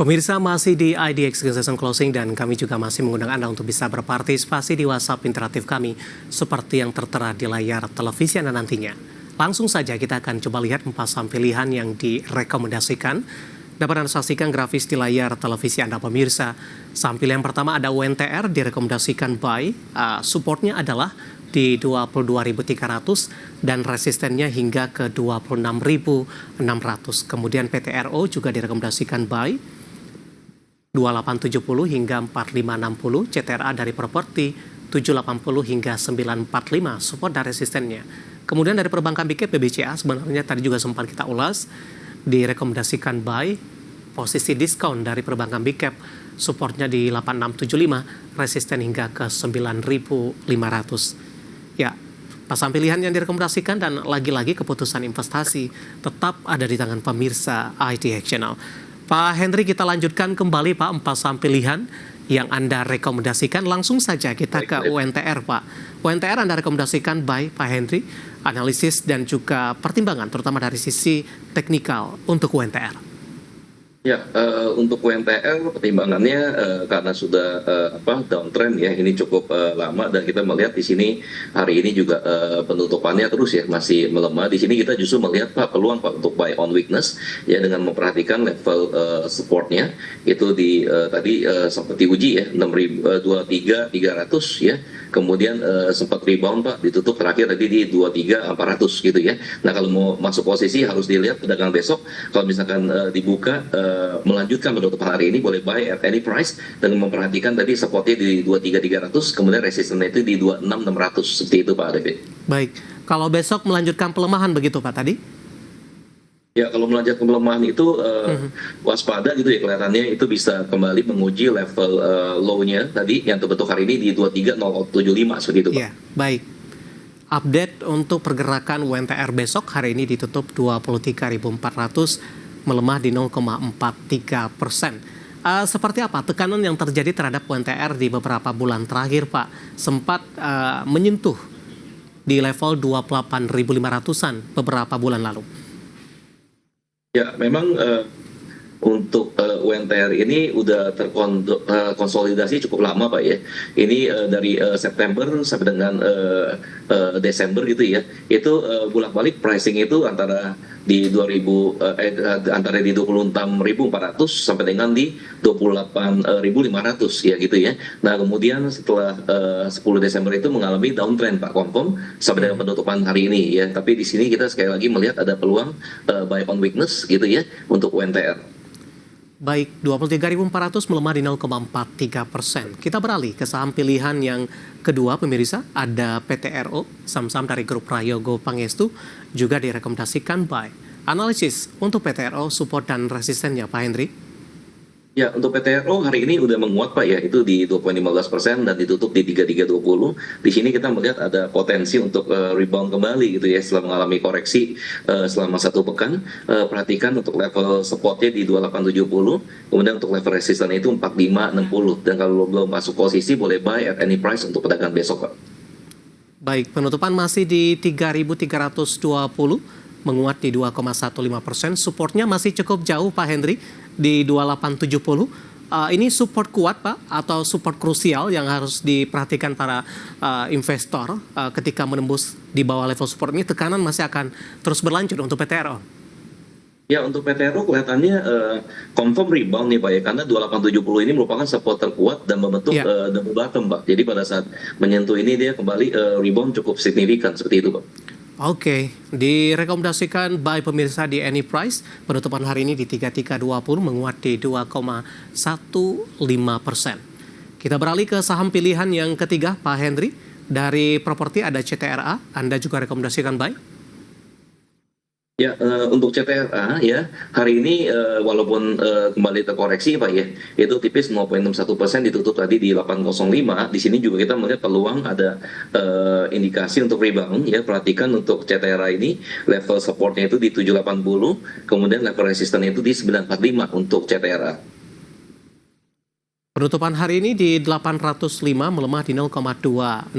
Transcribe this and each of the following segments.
Pemirsa masih di IDX Session Closing dan kami juga masih mengundang Anda untuk bisa berpartisipasi di WhatsApp interaktif kami seperti yang tertera di layar televisi Anda nantinya. Langsung saja kita akan coba lihat 4 saham pilihan yang direkomendasikan. Dapat Anda saksikan grafis di layar televisi Anda pemirsa. Saham pilihan pertama ada UNTR direkomendasikan buy. Supportnya adalah di 22.300 dan resistennya hingga ke 26.600. Kemudian PTRO juga direkomendasikan buy 2870 hingga 4560, CTRA dari properti 780 hingga 945 support dan resistennya. Kemudian dari perbankan big cap BBCA sebenarnya tadi juga sempat kita ulas, direkomendasikan buy, posisi diskon dari perbankan big cap, supportnya di 8675, resisten hingga ke 9500. Ya, pasang pilihan yang direkomendasikan dan lagi-lagi keputusan investasi tetap ada di tangan pemirsa IDX Channel. Pak Henry, kita lanjutkan kembali Pak 4 saham pilihan yang Anda rekomendasikan. Langsung saja kita ke UNTR Pak. UNTR Anda rekomendasikan buy Pak Henry, analisis dan juga pertimbangan terutama dari sisi teknikal untuk UNTR. Ya, untuk UNTR pertimbangannya karena sudah downtrend ya, ini cukup lama dan kita melihat di sini hari ini juga penutupannya terus ya masih melemah. Di sini kita justru melihat Pak peluang Pak untuk buy on weakness ya dengan memperhatikan level supportnya itu di tadi sempat diuji ya 6.023.300 ya. Kemudian sempat rebound Pak, ditutup terakhir tadi di 23.400 gitu ya. Nah kalau mau masuk posisi harus dilihat pedagang besok. Kalau misalkan dibuka melanjutkan penutupan hari ini boleh buy at any price dan memperhatikan tadi supportnya di 23.300, kemudian resistennya itu di 26.600 seperti itu Pak David. Baik, kalau besok melanjutkan pelemahan begitu Pak tadi? Ya kalau melanjutkan pelemahan itu waspada gitu ya, kelihatannya itu bisa kembali menguji level low-nya tadi yang terbentuk hari ini di 23.075 seperti itu Pak. Ya, baik. Update untuk pergerakan UNTR besok hari ini ditutup 23.400, melemah di 0,43%. Seperti apa tekanan yang terjadi terhadap UNTR di beberapa bulan terakhir Pak? Sempat menyentuh di level 28.500-an beberapa bulan lalu. Ya, memang untuk UNTR ini udah terkonsolidasi cukup lama Pak ya. Ini dari September sampai dengan Desember gitu ya. Itu bolak-balik pricing itu antara di 26.400 sampai dengan di 28.500 ya gitu ya. Nah kemudian setelah 10 Desember itu mengalami downtrend Pak confirm sampai dengan penutupan hari ini ya. Tapi di sini kita sekali lagi melihat ada peluang buy on weakness gitu ya untuk UNTR. Baik, 23.400 melemah di 0,43%. Kita beralih ke saham pilihan yang kedua pemirsa, ada PTRO, saham-saham dari grup Prayogo Pangestu, juga direkomendasikan buy. Analisis untuk PTRO, support dan resistennya Pak Henry. Ya, untuk PTRO hari ini udah menguat Pak ya, itu di 2,15% dan ditutup di 3320. Di sini kita melihat ada potensi untuk rebound kembali gitu ya setelah mengalami koreksi selama 1 pekan. Perhatikan untuk level supportnya di 2870, kemudian untuk level resisten itu 4560. Dan kalau belum masuk posisi boleh buy at any price untuk pedagang besok Pak. Baik, penutupan masih di 3.320. Menguat di 2,15%, supportnya masih cukup jauh Pak Henry di 2870. Ini support kuat Pak atau support krusial yang harus diperhatikan para investor ketika menembus di bawah level support ini, tekanan masih akan terus berlanjut untuk PTRO. Ya untuk PTRO kelihatannya confirm rebound nih Pak ya, karena 2870 ini merupakan support terkuat dan membentuk double bottom Pak. Jadi pada saat menyentuh ini dia kembali rebound cukup signifikan seperti itu Pak. Oke, direkomendasikan buy pemirsa di any price, penutupan hari ini di 3320 menguat di 2,15%. Kita beralih ke saham pilihan yang ketiga Pak Henry, dari properti ada CTRA, Anda juga rekomendasikan buy? Ya, untuk CTRA ya, hari ini walaupun kembali terkoreksi Pak ya, itu tipis 0,61%, ditutup tadi di 805. Di sini juga kita melihat peluang ada indikasi untuk rebound ya. Perhatikan untuk CTRA ini level supportnya itu di 780, kemudian level resistannya itu di 945 untuk CTRA. Penutupan hari ini di 805 melemah di 0,26%.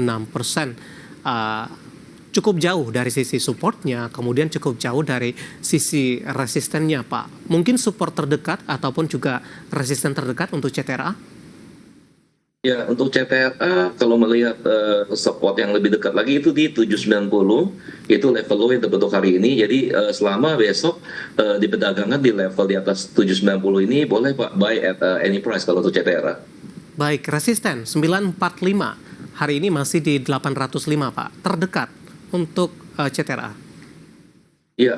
cukup jauh dari sisi supportnya, kemudian cukup jauh dari sisi resistennya, Pak. Mungkin support terdekat ataupun juga resisten terdekat untuk CTRA? Ya, untuk CTRA kalau melihat support yang lebih dekat lagi itu di 790, itu level low yang terbentuk hari ini. Jadi selama besok di perdagangan di level di atas 790 ini boleh Pak buy at any price kalau untuk CTRA. Baik, resisten 945 hari ini masih di 805, Pak. Terdekat untuk CTRA. Ya,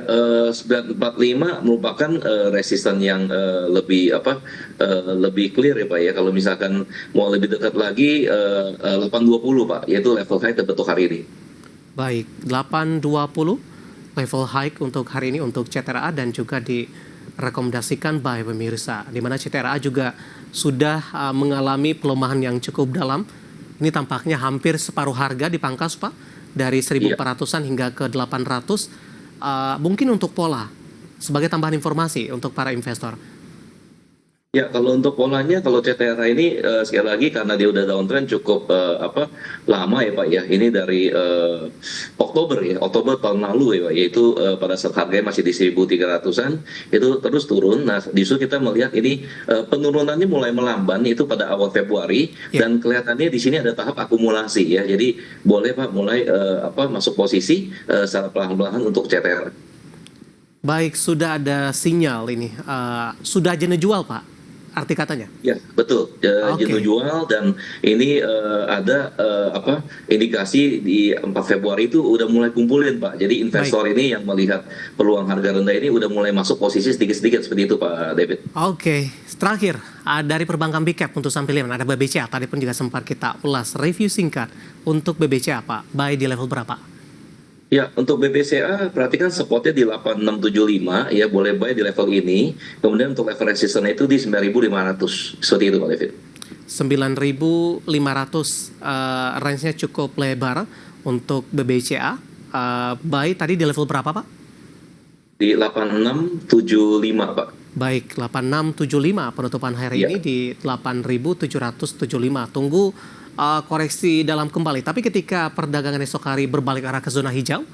945 merupakan resisten yang lebih clear ya Pak ya. Kalau misalkan mau lebih dekat lagi 820 Pak, yaitu level high terbentuk hari ini. Baik, 820 level high untuk hari ini untuk CTRA dan juga direkomendasikan buy pemirsa. Di mana CTRA juga sudah mengalami pelemahan yang cukup dalam. Ini tampaknya hampir separuh harga dipangkas Pak, dari 1.400-an hingga ke 800. Mungkin untuk pola sebagai tambahan informasi untuk para investor. Ya, kalau untuk polanya, kalau CTRA ini sekali lagi karena dia udah downtrend cukup lama ya Pak ya. Ini dari Oktober tahun lalu ya Pak. Yaitu pada saat harganya masih di 1.300-an itu terus turun. Nah, justru kita melihat ini penurunannya mulai melamban itu pada awal Februari dan kelihatannya di sini ada tahap akumulasi ya. Jadi boleh Pak mulai masuk posisi secara perlahan-lahan untuk CTRA. Baik, sudah ada sinyal ini. Sudah jenuh jual Pak, arti katanya? Ya, betul. Jenuh jual dan ini ada indikasi di 4 Februari itu udah mulai kumpulin Pak. Jadi investor ini yang melihat peluang harga rendah ini udah mulai masuk posisi sedikit-sedikit seperti itu Pak David. Oke, terakhir dari perbankan big cap untuk saham pilihan ada BBCA. Tadi pun juga sempat kita ulas review singkat untuk BBCA Pak. Buy di level berapa? Ya, untuk BBCA perhatikan supportnya di 8675 ya, boleh buy di level ini. Kemudian untuk level resistance itu di 9500. Seperti itu Pak David. 9500 range-nya cukup lebar untuk BBCA. Buy tadi di level berapa Pak? Di 8675 Pak. Baik, 8675 penutupan hari ini di 8775. Tunggu koreksi dalam kembali. Tapi ketika perdagangan esok hari berbalik arah ke zona hijau,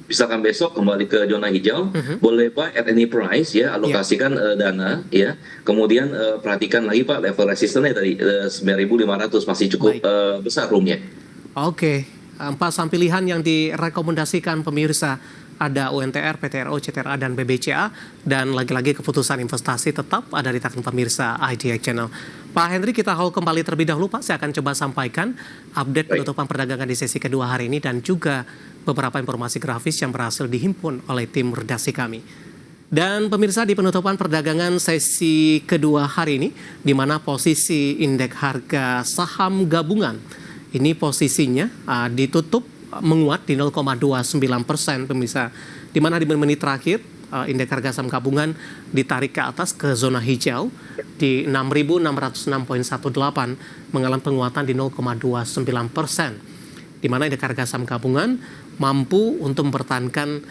misalkan besok kembali ke zona hijau, boleh Pak at any price ya, alokasikan dana ya. Kemudian perhatikan lagi Pak level resistance tadi 9.500 masih cukup besar roomnya. Oke, 4 saham pilihan yang direkomendasikan pemirsa ada UNTR, PTRO, CTRA, dan BBCA. Dan lagi-lagi keputusan investasi tetap ada di tangan pemirsa IDX Channel. Pak Henry, kita hold kembali terlebih dahulu Pak. Saya akan coba sampaikan update penutupan perdagangan di sesi kedua hari ini dan juga beberapa informasi grafis yang berhasil dihimpun oleh tim redaksi kami. Dan pemirsa, di penutupan perdagangan sesi kedua hari ini, di mana posisi indeks harga saham gabungan ini posisinya ditutup menguat di 0,29% pemirsa, di mana di menit terakhir indeks harga saham gabungan ditarik ke atas ke zona hijau di 6.606,18 mengalami penguatan di 0,29%, di mana indeks harga saham gabungan mampu untuk mempertahankan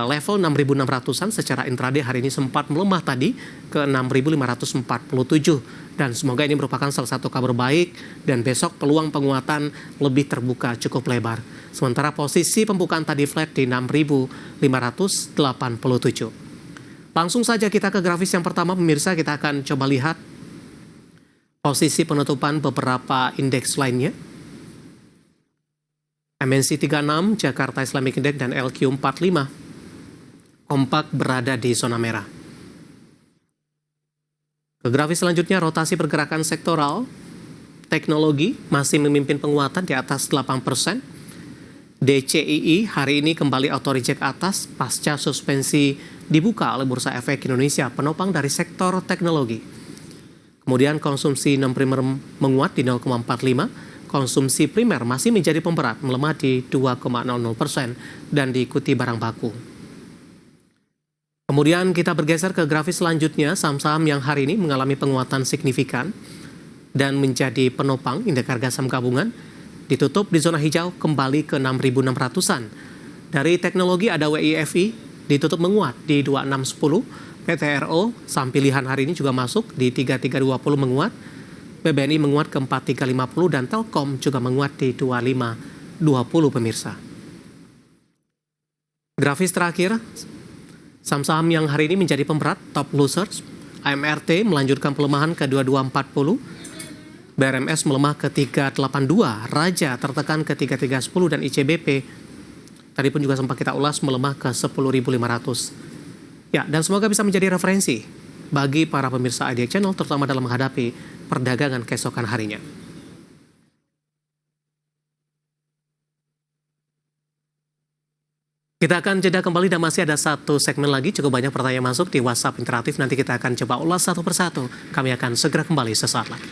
level 6.600-an secara intraday. Hari ini sempat melemah tadi ke 6.547 dan semoga ini merupakan salah satu kabar baik dan besok peluang penguatan lebih terbuka cukup lebar. Sementara posisi pembukaan tadi flat di 6.587. Langsung saja kita ke grafis yang pertama pemirsa, kita akan coba lihat posisi penutupan beberapa indeks lainnya. MNC 36, Jakarta Islamic Index, dan LQ45 kompak berada di zona merah. Ke grafis selanjutnya, rotasi pergerakan sektoral. Teknologi masih memimpin penguatan di atas 8%. DCII hari ini kembali auto reject atas pasca suspensi dibuka oleh Bursa Efek Indonesia, penopang dari sektor teknologi. Kemudian konsumsi non-primer menguat di 0,45%. Konsumsi primer masih menjadi pemberat, melemah di 2,00% dan diikuti barang baku. Kemudian kita bergeser ke grafis selanjutnya, saham-saham yang hari ini mengalami penguatan signifikan dan menjadi penopang indeks harga saham gabungan ditutup di zona hijau kembali ke 6.600-an. Dari teknologi ada WIFI ditutup menguat di 2610, PTRO saham pilihan hari ini juga masuk di 3320 menguat. BBNI menguat ke 4350 dan Telkom juga menguat di 2525. pemirsa. Grafis terakhir, saham-saham yang hari ini menjadi pemberat, top losers, AMRT melanjutkan pelemahan ke 2240, BRMS melemah ke 382, Raja tertekan ke 3310, dan ICBP tadi pun juga sempat kita ulas melemah ke 10.500. Ya, dan semoga bisa menjadi referensi bagi para pemirsa IDX Channel, terutama dalam menghadapi perdagangan keesokan harinya. Kita akan jeda kembali dan masih ada satu segmen lagi, cukup banyak pertanyaan masuk di WhatsApp interaktif, nanti kita akan coba ulas satu persatu. Kami akan segera kembali sesaat lagi.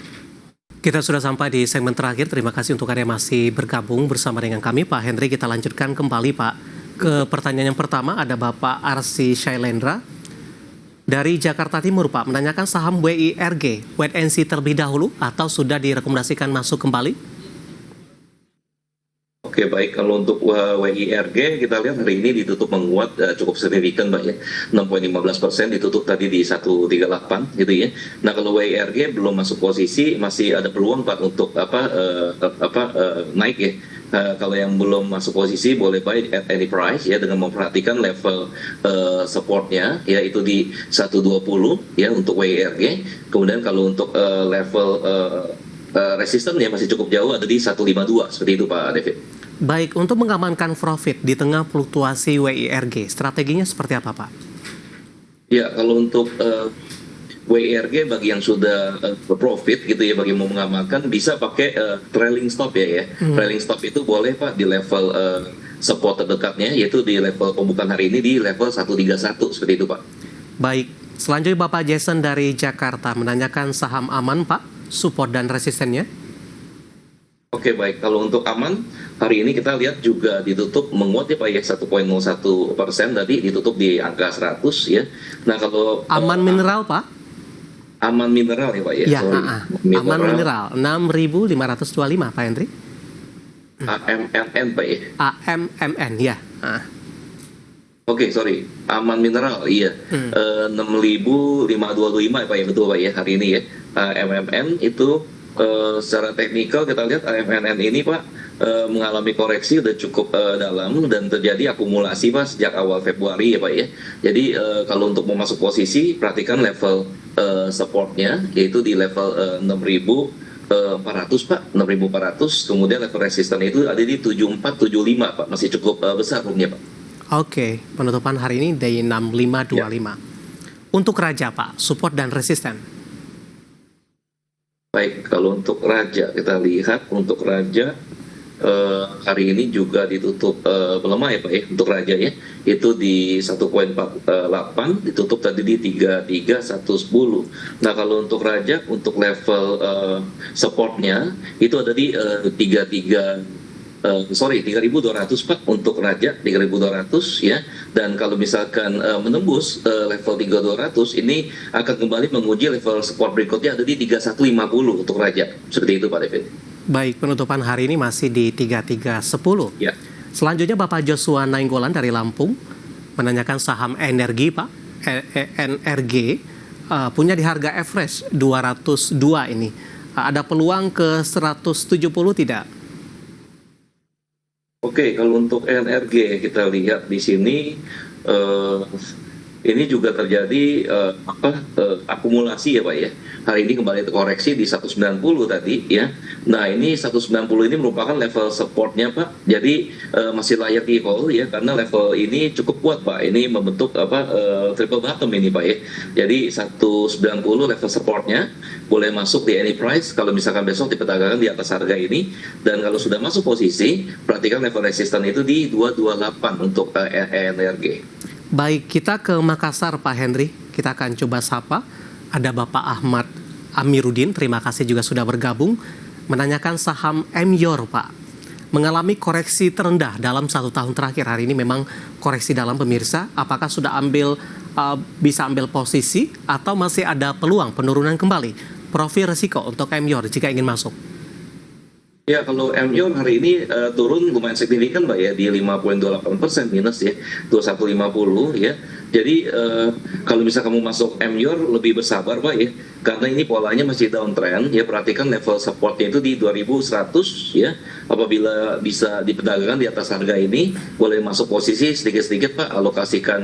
Kita sudah sampai di segmen terakhir, terima kasih untuk Anda yang masih bergabung bersama dengan kami. Pak Henry, kita lanjutkan kembali Pak. Ke pertanyaan yang pertama, ada Bapak Arsi Shailendra dari Jakarta Timur Pak, menanyakan saham WIRG, wait and see terlebih dahulu atau sudah direkomendasikan masuk kembali? Oke, baik. Kalau untuk WIRG, kita lihat hari ini ditutup menguat cukup signifikan, Pak ya. 6,15% ditutup tadi di 138 gitu ya. Nah, kalau WIRG belum masuk posisi, masih ada peluang Pak untuk naik ya. Kalau yang belum masuk posisi boleh buy at any price ya, dengan memperhatikan level supportnya ya, itu di 120 ya untuk WIRG. Kemudian kalau untuk level resistennya masih cukup jauh, ada di 152 seperti itu Pak David. Baik, untuk mengamankan profit di tengah fluktuasi WIRG, strateginya seperti apa Pak? Ya, kalau untuk WIRG bagi yang sudah profit gitu ya, bagi yang mau mengamankan bisa pakai trailing stop ya. Trailing stop itu boleh Pak di level support terdekatnya, yaitu di level pembukaan hari ini di level 131 seperti itu Pak. Baik, selanjutnya Bapak Jason dari Jakarta menanyakan saham aman Pak, support dan resistennya. Oke, baik. Kalau untuk aman, hari ini kita lihat juga ditutup menguat ya Pak ya, 1,01% tadi ditutup di angka 100 ya. Nah, kalau aman mineral Pak? Aman mineral ya Pak ya? Ya, aman mineral 6.525 Pak Hendri. AMMN Pak ya? AMMN ya. Oke, sorry. Aman mineral, iya. 6.525 Pak ya, betul Pak ya, hari ini ya. AMMN itu secara teknikal kita lihat AMMN ini Pak mengalami koreksi udah cukup dalam dan terjadi akumulasi Pak sejak awal Februari ya Pak ya. Jadi kalau untuk mau masuk posisi perhatikan level supportnya yaitu di level 6.400 Pak, 6.400, kemudian level resisten itu ada di 7475 Pak, masih cukup besar roomnya Pak. Oke, penutupan hari ini dari 6525. Ya. Untuk Raja Pak, support dan resisten. Baik, kalau untuk Raja kita lihat untuk Raja hari ini juga ditutup melemah ya Pak ya, untuk Raja ya, itu di 1,48 ditutup tadi di 33.110. Nah, kalau untuk Raja untuk level supportnya itu ada di 3.200 Pak untuk Raja, 3.200 ya. Dan kalau misalkan menembus level 3.200 ini akan kembali menguji level support berikutnya ada di 3150 untuk Raja. Seperti itu Pak David. Baik, penutupan hari ini masih di 3310. Ya. Selanjutnya Bapak Joshua Nainggolan dari Lampung menanyakan saham energi Pak, NRG punya di harga average 202 ini. Ada peluang ke 170 tidak? Oke, kalau untuk NRG kita lihat di sini ini juga terjadi akumulasi ya Pak ya. Hari ini kembali terkoreksi di 190 tadi ya. Nah, ini 190 ini merupakan level supportnya Pak. Jadi masih layak di hold ya, karena level ini cukup kuat Pak. Ini membentuk triple bottom ini Pak ya. Jadi 190 level supportnya boleh masuk di any price kalau misalkan besok diperdagangkan di atas harga ini. Dan kalau sudah masuk posisi, perhatikan level resisten itu di 228 untuk NRG. Baik, kita ke Makassar Pak Henry. Kita akan coba sapa. Ada Bapak Ahmad Amiruddin, terima kasih juga sudah bergabung. Menanyakan saham Emyor Pak. Mengalami koreksi terendah dalam 1 tahun terakhir. Hari ini memang koreksi dalam pemirsa. Apakah sudah bisa ambil posisi atau masih ada peluang penurunan kembali? Profil resiko untuk Emyor jika ingin masuk. Ya, kalau Emyor hari ini turun lumayan signifikan Pak ya, di 5,28% minus ya, 2150 ya. Jadi kalau bisa kamu masuk Emyor lebih bersabar Pak ya, karena ini polanya masih downtrend ya, perhatikan level supportnya itu di 2100 ya. Apabila bisa diperdagangkan di atas harga ini, boleh masuk posisi sedikit-sedikit Pak, alokasikan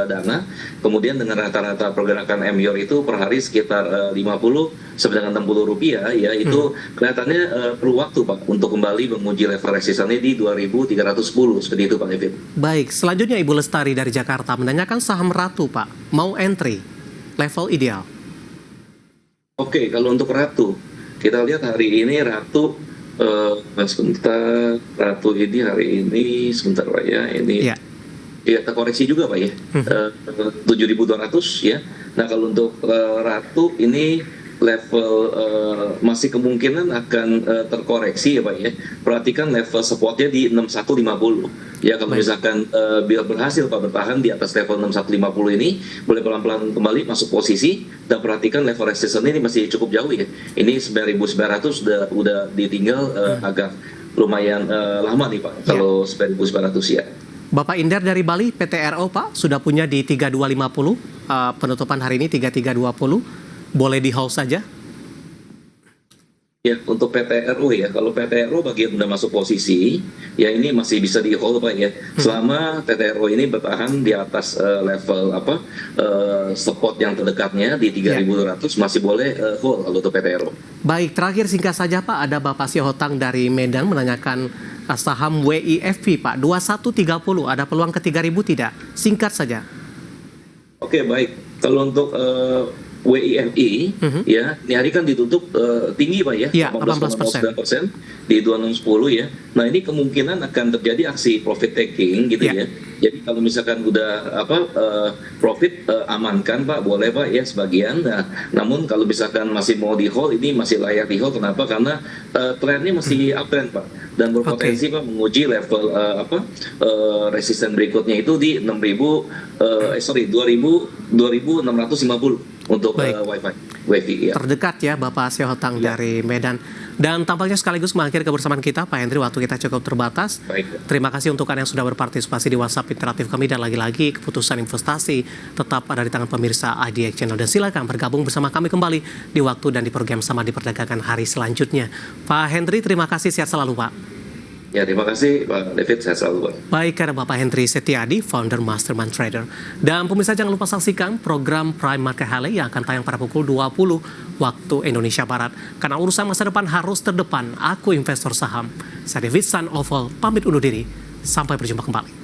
dana. Kemudian dengan rata-rata pergerakan MYOR itu per hari sekitar 50 sampai dengan 60 rupiah ya, itu kelihatannya perlu waktu Pak untuk kembali menguji level resistannya di 2310 seperti itu Pak David. Baik, selanjutnya Ibu Lestari dari Jakarta menanyakan saham Ratu Pak, mau entry, level ideal. Oke, kalau untuk Ratu, kita lihat hari ini Ratu, sebentar, Ratu ini hari ini, sebentar Pak ya, ini Ya. ya terkoreksi juga Pak ya, 7.200 ya. Nah kalau untuk Ratu ini level masih kemungkinan akan terkoreksi ya Pak ya. Perhatikan level supportnya di 6150 ya, kalau misalkan bila berhasil Pak bertahan di atas level 6150 ini, boleh pelan-pelan kembali masuk posisi, dan perhatikan level resistance ini masih cukup jauh ya. Ini 9.900 udah ditinggal agak lumayan lama nih Pak kalau 9.900 ya. Bapak Indar dari Bali, PTRO Pak, sudah punya di 3250, penutupan hari ini 3320, boleh di hold saja? Ya, untuk PTRO ya, kalau PTRO bagi yang sudah masuk posisi, ya ini masih bisa di hold Pak ya. Selama PTRO ini bertahan di atas level support yang terdekatnya di 3.200, masih boleh hold kalau untuk PTRO. Baik, terakhir singkat saja Pak, ada Bapak Siotang dari Medan menanyakan saham WIFP Pak, 2130, ada peluang ke 3.000 tidak? Singkat saja. Oke, baik. Kalau untuk WIMI ya, ini hari kan ditutup tinggi Pak ya, Ya, 18,09% di 2610 ya. Nah ini kemungkinan akan terjadi aksi profit taking gitu ya. Jadi kalau misalkan udah profit amankan Pak, boleh Pak ya sebagian. Nah, namun kalau misalkan masih mau di hold, ini masih layak di hold. Kenapa? Karena trennya masih uptrend Pak, dan berpotensi Pak menguji level resisten berikutnya itu di 2650 untuk WiFi ya. Terdekat ya Bapak Siotang dari Medan. Dan tampaknya sekaligus mengakhiri kebersamaan kita Pak Hendri, waktu kita cukup terbatas. Baik. Terima kasih untuk Anda yang sudah berpartisipasi di WhatsApp interaktif kami, dan lagi-lagi keputusan investasi tetap ada di tangan pemirsa IDX Channel, dan silakan bergabung bersama kami kembali di waktu dan di program Sama di Perdagangan hari selanjutnya. Pak Hendri, terima kasih, sehat selalu Pak. Ya, terima kasih Pak David, saya selalu Pak. Baik, karena Bapak Hendri Setiadi, founder Mastermind Trader. Dan pemirsa jangan lupa saksikan program Prime Market Rally yang akan tayang pada pukul 20 waktu Indonesia Barat. Karena urusan masa depan harus terdepan, aku investor saham. Saya David San Oval, pamit undur diri. Sampai berjumpa kembali.